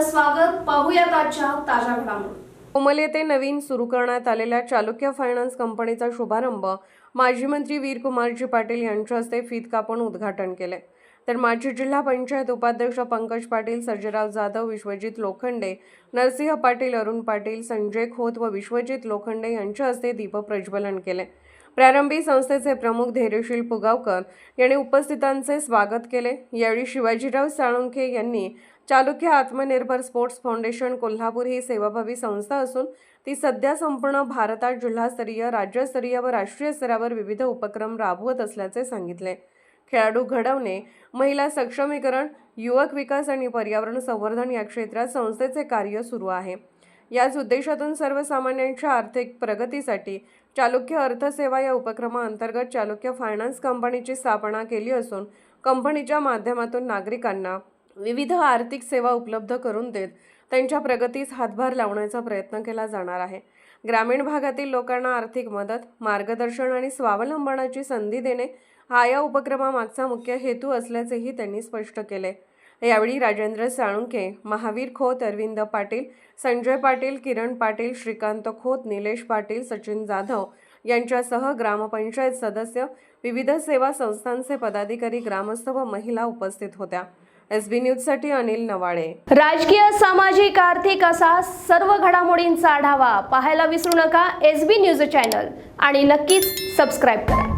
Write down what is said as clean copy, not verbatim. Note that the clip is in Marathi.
आपलं स्वागत. पाहूयात आजच्या ताज्या घडामोडी. कोमल येथे नवीन सुरू करण्यात आलेल्या चालुक्य फायनान्स कंपनीचा शुभारंभ माजी मंत्री वीरकुमारजी पाटील यांच्या हस्ते फीत कापून उद्घाटन केले. तर माजी जिल्हा पंचायत उपाध्यक्ष पंकज पाटील, सर्जेराव जाधव, विश्वजित लोखंडे, नरसिंह पाटील, अरुण पाटील, संजय खोत व विश्वजित लोखंडे यांच्या हस्ते दीप प्रज्वलन केले. प्रारंभी संस्थेचे प्रमुख धैर्यशील पुगावकर यांनी उपस्थितांचे स्वागत केले. यावेळी शिवाजीराव साळुंखे यांनी चालुक्य आत्मनिर्भर स्पोर्ट्स फाउंडेशन कोल्हापूर ही सेवाभावी संस्था असून ती सध्या संपूर्ण भारतात जिल्हास्तरीय, राज्यस्तरीय व राष्ट्रीय स्तरावर विविध उपक्रम राबवत असल्याचे सांगितले. खेळाडू घडवणे, महिला सक्षमीकरण, युवक विकास आणि पर्यावरण संवर्धन या क्षेत्रात संस्थेचे कार्य सुरू आहे. याच उद्देशातून सर्वसामान्यांच्या आर्थिक प्रगतीसाठी चालुक्य अर्थसेवा या उपक्रमाअंतर्गत चालुक्य फायनान्स कंपनीची स्थापना केली असून कंपनीच्या माध्यमातून नागरिकांना विविध आर्थिक सेवा उपलब्ध करून देत त्यांच्या प्रगतीस हातभार लावण्याचा प्रयत्न केला जाणार आहे. ग्रामीण भागातील लोकांना आर्थिक मदत, मार्गदर्शन आणि स्वावलंबनाची संधी देणे हा या उपक्रमामागचा मुख्य हेतू असल्याचेही त्यांनी स्पष्ट केले. यावेळी राजेंद्र साळुंखे, महावीर खोत, अरविंद पाटील, संजय पाटील, किरण पाटील, श्रीकांत खोत, निलेश पाटील, सचिन जाधव यांच्यासह ग्रामपंचायत सदस्य, विविध सेवा संस्थांचे पदाधिकारी, ग्रामस्थ व महिला उपस्थित होत्या. SB न्यूजसाठी अनिल नवाळे. राजकीय, सामाजिक, आर्थिक असा सर्व घडामोडींचा आढावा पाहायला विसरू नका SB न्यूज चॅनल आणि नक्कीच सबस्क्राईब करा.